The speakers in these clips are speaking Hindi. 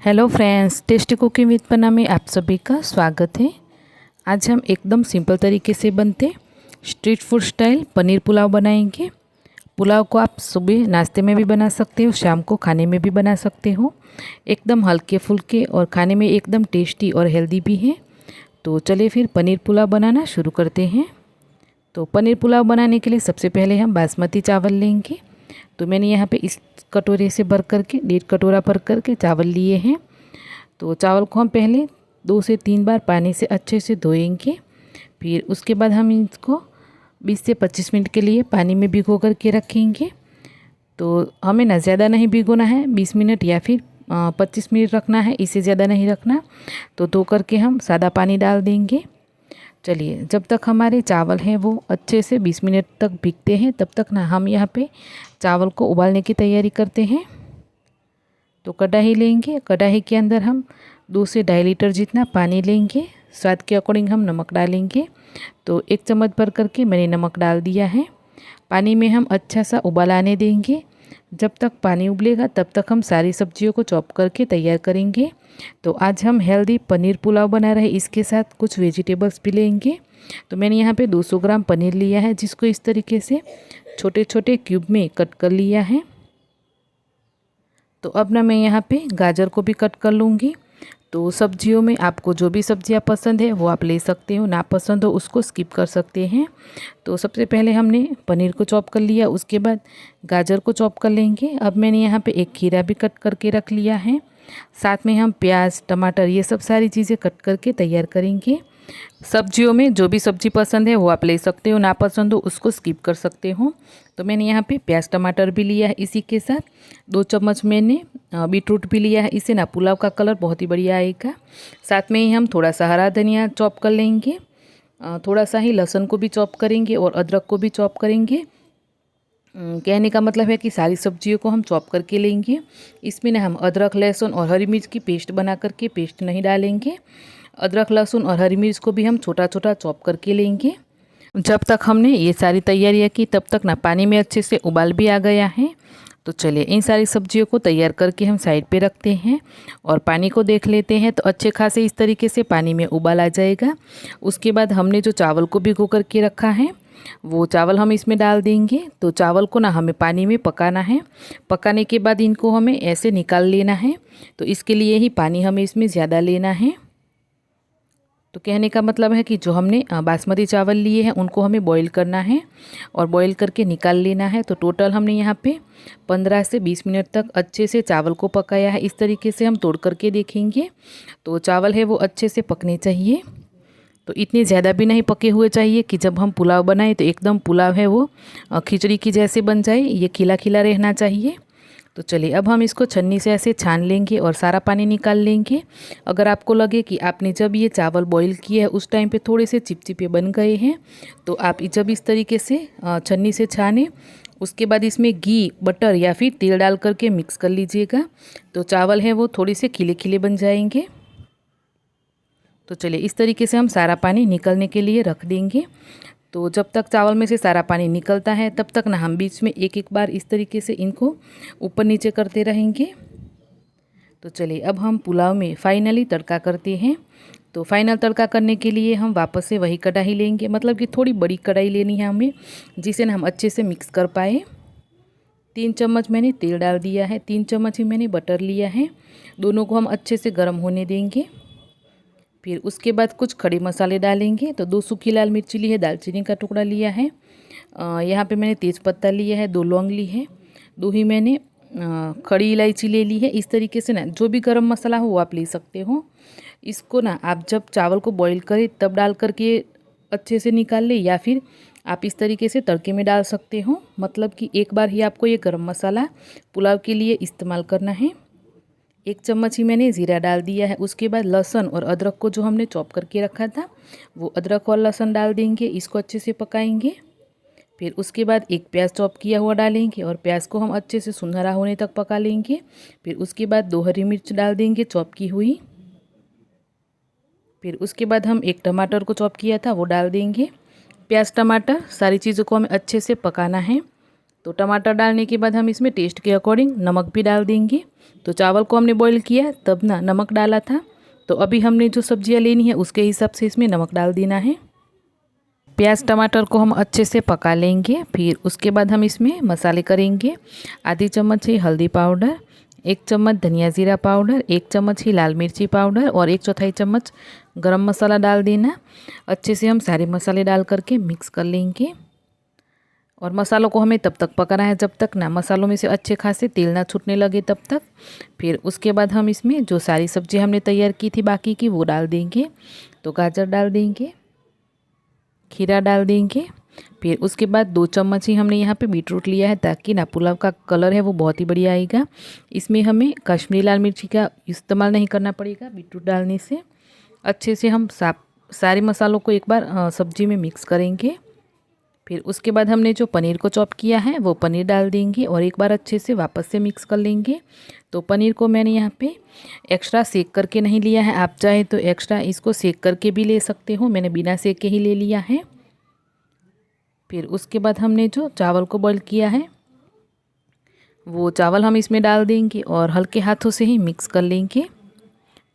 Hello friends, tasty cooking with Panna में आप सभी का स्वागत है। आज हम एकदम सिंपल तरीके से बनते street food style paneer pulao बनाएंगे। पुलाव को आप सुबह नाश्ते में भी बना सकते हो, शाम को खाने में भी बना सकते हो। एकदम हल्के फुल्के और खाने में एकदम टेस्टी और हेल्दी भी है। तो चलिए फिर पनीर पुलाव बनाना शुरू करते हैं। तो पनीर पुलाव बनाने के लिए सबसे पहले हम बासमती चावल लेंगे। तो मैंने यहाँ पे इस कटोरे से भर करके 1.5 कटोरा भर करके चावल लिए हैं। तो चावल को हम पहले 2 से 3 बार पानी से अच्छे से धोएंगे। फिर उसके बाद हम इसको 20 से 25 मिनट के लिए पानी में भिगो करके रखेंगे। तो हमें ना ज़्यादा नहीं भिगोना है, 20 मिनट या फिर 25 मिनट रखना है, इससे ज़्यादा नहीं रखना। तो धो करके हम सादा पानी डाल देंगे। चलिए, जब तक हमारे चावल हैं वो अच्छे से 20 मिनट तक भीगते हैं, तब तक ना हम यहाँ पे चावल को उबालने की तैयारी करते हैं। तो कढ़ाई लेंगे, कढ़ाई के अंदर हम 2 से 2.5 लीटर जितना पानी लेंगे। स्वाद के अकॉर्डिंग हम नमक डालेंगे। तो 1 चम्मच भर करके मैंने नमक डाल दिया है। पानी में हम अच्छा सा उबाल आने देंगे। जब तक पानी उबलेगा तब तक हम सारी सब्जियों को चॉप करके तैयार करेंगे। तो आज हम हेल्दी पनीर पुलाव बना रहे हैं, इसके साथ कुछ वेजिटेबल्स भी लेंगे। तो मैंने यहाँ पे 200 ग्राम पनीर लिया है, जिसको इस तरीके से छोटे छोटे क्यूब में कट कर लिया है। तो अब ना मैं यहाँ पे गाजर को भी कट कर लूँगी। तो सब्जियों में आपको जो भी सब्जियाँ पसंद है वो आप ले सकते हो, ना पसंद हो उसको स्किप कर सकते हैं। तो सबसे पहले हमने पनीर को चॉप कर लिया, उसके बाद गाजर को चॉप कर लेंगे। अब मैंने यहाँ पे एक खीरा भी कट करके रख लिया है। साथ में हम प्याज, टमाटर, ये सब सारी चीज़ें कट करके तैयार करेंगे। सब्जियों में जो भी सब्जी पसंद है वो आप ले सकते हो, ना पसंद हो उसको स्किप कर सकते हो। तो मैंने यहाँ पे प्याज टमाटर भी लिया है। इसी के साथ 2 चम्मच मैंने बीटरूट भी लिया है। इससे ना पुलाव का कलर बहुत ही बढ़िया आएगा। साथ में ही हम थोड़ा सा हरा धनिया चॉप कर लेंगे। थोड़ा सा ही लहसुन को भी चॉप करेंगे और अदरक को भी चॉप करेंगे। कहने का मतलब है कि सारी सब्जियों को हम चॉप करके लेंगे। इसमें ना हम अदरक, लहसुन और हरी मिर्च की पेस्ट बना करके पेस्ट नहीं डालेंगे। अदरक, लहसुन और हरी मिर्च को भी हम छोटा छोटा चॉप करके लेंगे। जब तक हमने ये सारी तैयारियां की तब तक ना पानी में अच्छे से उबाल भी आ गया है। तो चलिए, इन सारी सब्जियों को तैयार करके हम साइड पे रखते हैं और पानी को देख लेते हैं। तो अच्छे खासे इस तरीके से पानी में उबाल आ जाएगा। उसके बाद हमने जो चावल को भिगो करके रखा है वो चावल हम इसमें डाल देंगे। तो चावल को ना हमें पानी में पकाना है। पकाने के बाद इनको हमें ऐसे निकाल लेना है। तो इसके लिए ही पानी हमें इसमें ज़्यादा लेना है। तो कहने का मतलब है कि जो हमने बासमती चावल लिए हैं उनको हमें बॉईल करना है और बॉईल करके निकाल लेना है। तो टोटल हमने यहाँ पे 15 से 20 मिनट तक अच्छे से चावल को पकाया है। इस तरीके से हम तोड़ करके देखेंगे। तो चावल है वो अच्छे से पकने चाहिए। तो इतने ज़्यादा भी नहीं पके हुए चाहिए कि जब हम पुलाव बनाएं तो एकदम पुलाव है वो खिचड़ी की जैसे बन जाए। ये खिला खिला रहना चाहिए। तो चलिए, अब हम इसको छन्नी से ऐसे छान लेंगे और सारा पानी निकाल लेंगे। अगर आपको लगे कि आपने जब ये चावल बॉईल किए हैं उस टाइम पे थोड़े से चिपचिपे बन गए हैं, तो आप जब इस तरीके से छन्नी से छानें, उसके बाद इसमें घी, बटर या फिर तेल डाल करके मिक्स कर लीजिएगा। तो चावल है वो थोड़े से खिले खिले बन जाएंगे। तो चलिए, इस तरीके से हम सारा पानी निकलने के लिए रख देंगे। तो जब तक चावल में से सारा पानी निकलता है तब तक ना हम बीच में एक एक बार इस तरीके से इनको ऊपर नीचे करते रहेंगे। तो चलिए, अब हम पुलाव में फाइनली तड़का करते हैं। तो फाइनल तड़का करने के लिए हम वापस से वही कढ़ाई लेंगे, मतलब कि थोड़ी बड़ी कढ़ाई लेनी है हमें, जिसे ना हम अच्छे से मिक्स कर पाए। 3 चम्मच मैंने तेल डाल दिया है, 3 चम्मच ही मैंने बटर लिया है। दोनों को हम अच्छे से गर्म होने देंगे। फिर उसके बाद कुछ खड़े मसाले डालेंगे। तो 2 सूखी लाल मिर्ची ली है, दालचीनी का टुकड़ा लिया है, यहाँ पे मैंने तेज़पत्ता लिया है, 2 लौंग ली है, 2 ही मैंने खड़ी इलायची ले ली है। इस तरीके से ना जो भी गरम मसाला हो वो आप ले सकते हो। इसको ना आप जब चावल को बॉईल करें तब डाल करके अच्छे से निकाल ले, या फिर आप इस तरीके से तड़के में डाल सकते हो। मतलब कि एक बार ही आपको ये गरम मसाला पुलाव के लिए इस्तेमाल करना है। 1 चम्मच ही मैंने ज़ीरा डाल दिया है। उसके बाद लहसुन और अदरक को जो हमने चॉप करके रखा था वो अदरक और लहसुन डाल देंगे। इसको अच्छे से पकाएंगे। फिर उसके बाद एक प्याज चॉप किया हुआ डालेंगे और प्याज को हम अच्छे से सुनहरा होने तक पका लेंगे। फिर उसके बाद 2 हरी मिर्च डाल देंगे चॉप की हुई। फिर उसके बाद हम एक टमाटर को चॉप किया था वो डाल देंगे। प्याज, टमाटर, सारी चीज़ों को हमें अच्छे से पकाना है। तो टमाटर डालने के बाद हम इसमें टेस्ट के अकॉर्डिंग नमक भी डाल देंगे। तो चावल को हमने बॉईल किया तब ना नमक डाला था, तो अभी हमने जो सब्जियां लेनी है उसके हिसाब से इसमें नमक डाल देना है। प्याज टमाटर को हम अच्छे से पका लेंगे। फिर उसके बाद हम इसमें मसाले करेंगे। आधी चम्मच ही हल्दी पाउडर, 1 चम्मच धनिया जीरा पाउडर, 1 चम्मच ही लाल मिर्ची पाउडर और 1/4 चम्मच गरम मसाला डाल देना। अच्छे से हम सारे मसाले डाल करके मिक्स कर लेंगे और मसालों को हमें तब तक पकाना है जब तक ना मसालों में से अच्छे खासे तेल ना छूटने लगे तब तक। फिर उसके बाद हम इसमें जो सारी सब्जी हमने तैयार की थी बाकी की वो डाल देंगे। तो गाजर डाल देंगे, खीरा डाल देंगे। फिर उसके बाद 2 चम्मच ही हमने यहाँ पे बीटरूट लिया है ताकि ना पुलाव का कलर है वो बहुत ही बढ़िया आएगा। इसमें हमें कश्मीरी लाल मिर्ची का इस्तेमाल नहीं करना पड़ेगा बीटरूट डालने से। अच्छे से हम सारे मसालों को एक बार सब्जी में मिक्स करेंगे। फिर उसके बाद हमने जो पनीर को चॉप किया है वो पनीर डाल देंगे और एक बार अच्छे से वापस से मिक्स कर लेंगे। तो पनीर को मैंने यहाँ पे एक्स्ट्रा सेक करके नहीं लिया है, आप चाहे तो एक्स्ट्रा इसको सेक करके भी ले सकते हो, मैंने बिना सेक के ही ले लिया है। फिर उसके बाद हमने जो चावल को बॉईल किया है वो चावल हम इसमें डाल देंगे और हल्के हाथों से ही मिक्स कर लेंगे।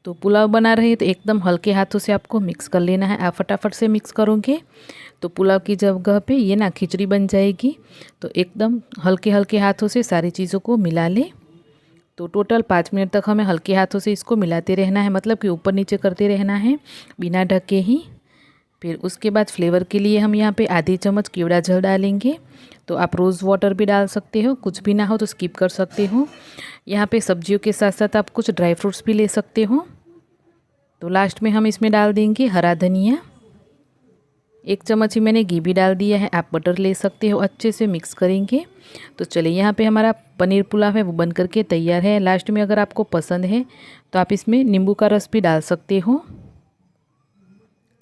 तो पुलाव बना रहे हैं तो एकदम हल्के हाथों से आपको मिक्स कर लेना है। आप फटाफट से मिक्स करोगे तो पुलाव की जगह पे ये ना खिचड़ी बन जाएगी। तो एकदम हल्के हल्के हाथों से सारी चीज़ों को मिला ले। तो टोटल 5 मिनट तक हमें हल्के हाथों से इसको मिलाते रहना है, मतलब कि ऊपर नीचे करते रहना है बिना ढके ही। फिर उसके बाद फ्लेवर के लिए हम यहाँ पे आधी चम्मच केवड़ा जल डालेंगे। तो आप रोज़ वाटर भी डाल सकते हो, कुछ भी ना हो तो स्किप कर सकते हो। यहाँ पे सब्जियों के साथ साथ आप कुछ ड्राई फ्रूट्स भी ले सकते हो। तो लास्ट में हम इसमें डाल देंगे हरा धनिया। 1 चम्मच ही मैंने घी भी डाल दिया है, आप बटर ले सकते हो। अच्छे से मिक्स करेंगे। तो चलिए यहाँ पे हमारा पनीर पुलाव है वो बन करके तैयार है। लास्ट में अगर आपको पसंद है तो आप इसमें नींबू का रस भी डाल सकते हो।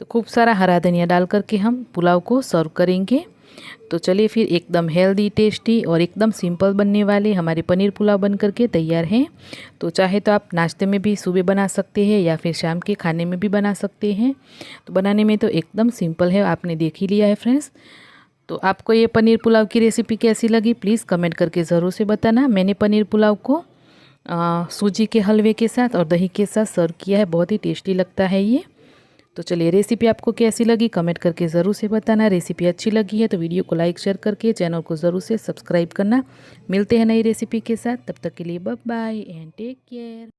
तो खूब सारा हरा धनिया डाल करके हम पुलाव को सर्व करेंगे। तो चलिए फिर एकदम हेल्दी टेस्टी और एकदम सिंपल बनने वाले हमारे पनीर पुलाव बन करके तैयार हैं। तो चाहे तो आप नाश्ते में भी सुबह बना सकते हैं या फिर शाम के खाने में भी बना सकते हैं। तो बनाने में तो एकदम सिंपल है, आपने देख ही लिया है फ्रेंड्स। तो आपको ये पनीर पुलाव की रेसिपी कैसी लगी प्लीज़ कमेंट करके ज़रूर से बताना। मैंने पनीर पुलाव को सूजी के हलवे के साथ और दही के साथ सर्व किया है, बहुत ही टेस्टी लगता है ये। तो चलिए रेसिपी आपको कैसी लगी कमेंट करके ज़रूर से बताना। रेसिपी अच्छी लगी है तो वीडियो को लाइक शेयर करके चैनल को ज़रूर से सब्सक्राइब करना। मिलते हैं नई रेसिपी के साथ, तब तक के लिए bye bye and take care.